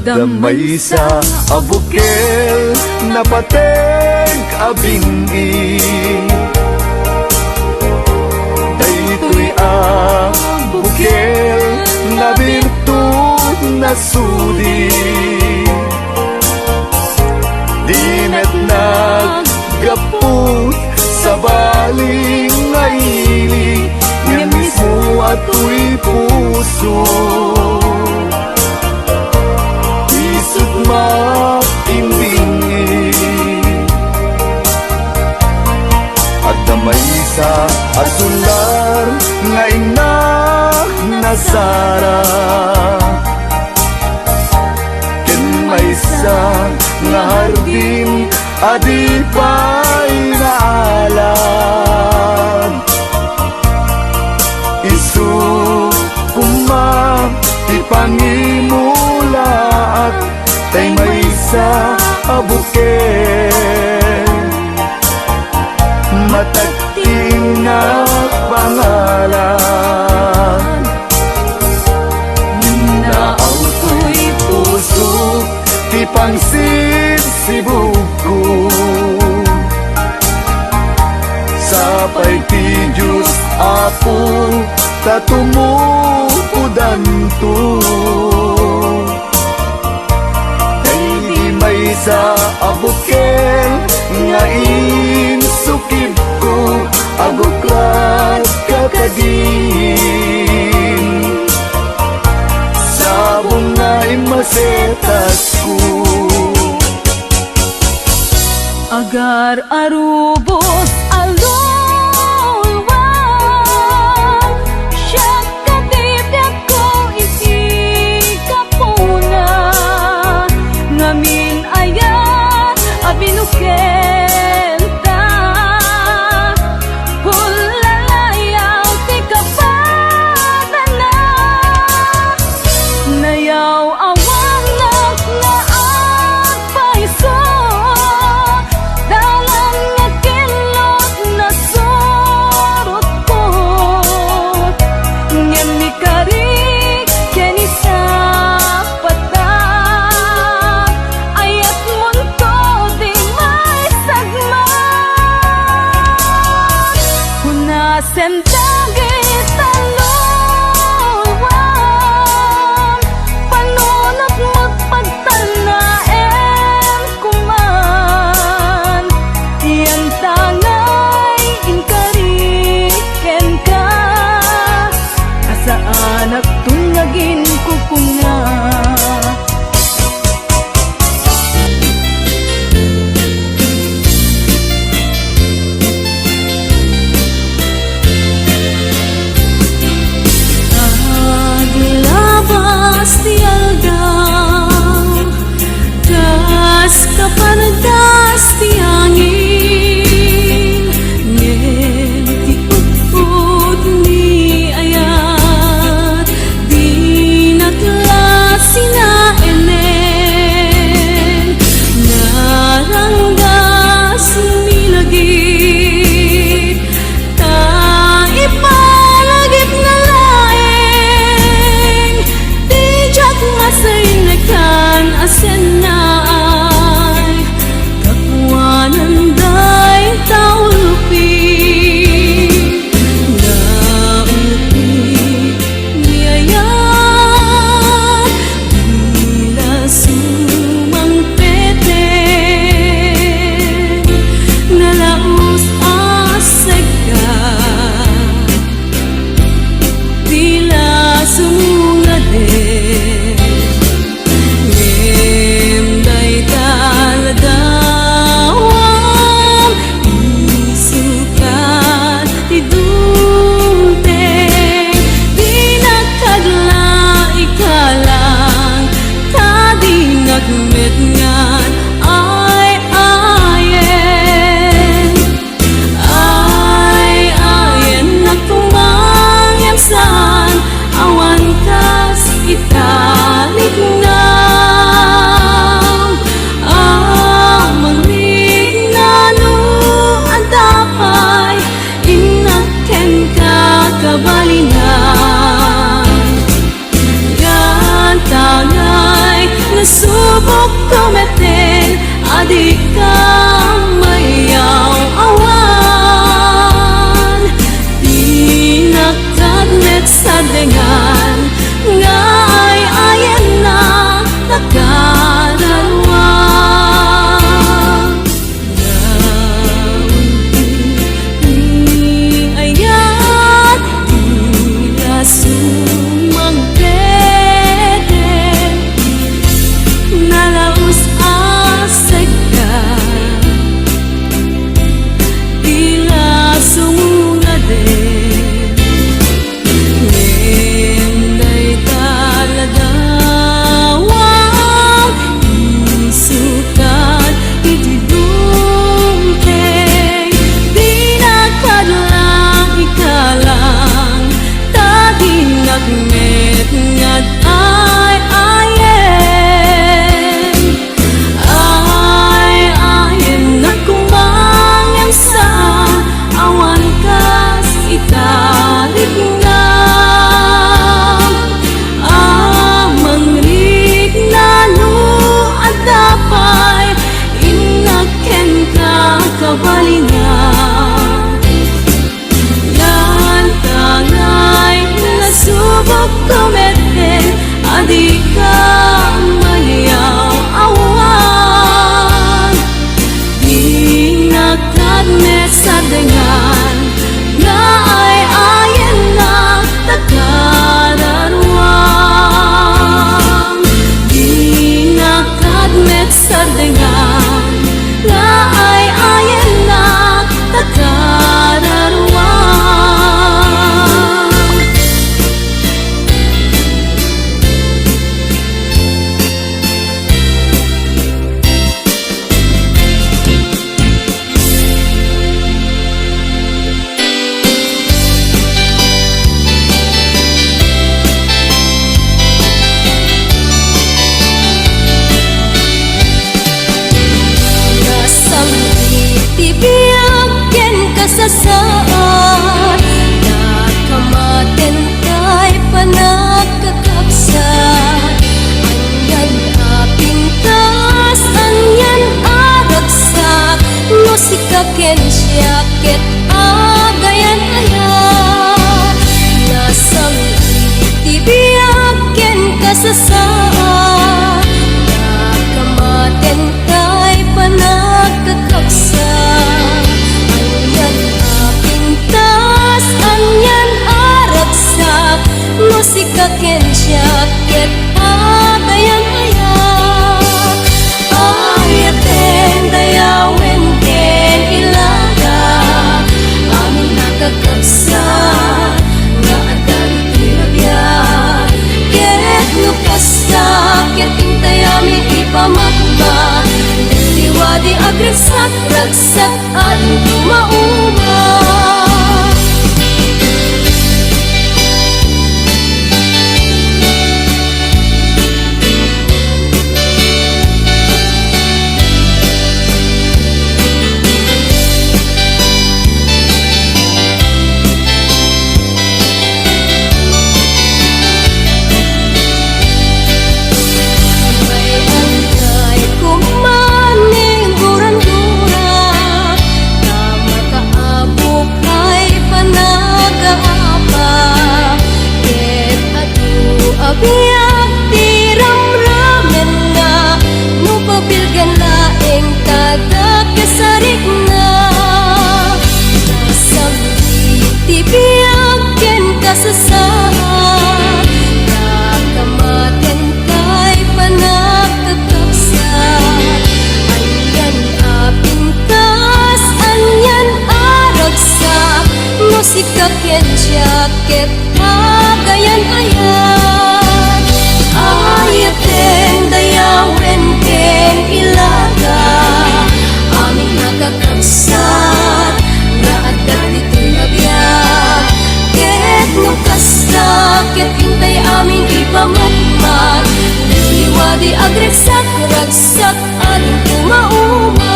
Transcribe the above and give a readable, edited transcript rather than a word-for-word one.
Damay sa abukel na pateg abingi, daytoy abukel na birtud na sudi. Dimet naggaput sa baling ngaili, nga mismo ato'y puso. Isut makimbingi, at damay sa asular nga inak nasara. Ken may sa nga hardin adi pa'y naalan. Isu kuma ipangimulaat, tay may sa abukel matagting na pangalan. Naaw to'y puso ti pangsibsibog ko, sapay ti Diyos Apo tatumupudan to. May sa abukel nga insukib ko, aguklat kakagin sa bunga imasetas ko. Agar arubos alulwa, siyak katibyak ko isi kapuna, ngamin ayan abinukenta, hulalayaw ti kapadana, nayaw awang na agpaiso, dalang nga kilom kasasaan, nakamaten kay panagkakapsa. Anyan apintas, anyan aragsak, musika ken jacket agayan ayak. Ayaten dayawen ken ilaga, amin nakakapsa nga adan tirabya. Ket nukasta, ket intay amin ipamakma, liwadi agragsak, ragsak at tumauma. Biyak tiram-ramen nga, nupapilgan laeng kada kasarik na. Nasamiti biyak ken kasasaan, nakamaten kay panagkakapsan. Anyan apintas, anyan aragsak, musika ken jacket agayan ayan. Ayaten dayawen ken ilaga, aming nakakapsat nga adan dito'y nabiyag. Ket nukasta, ket intay aming ipamagmag, liwadi agragsak, ragsak at tumauma.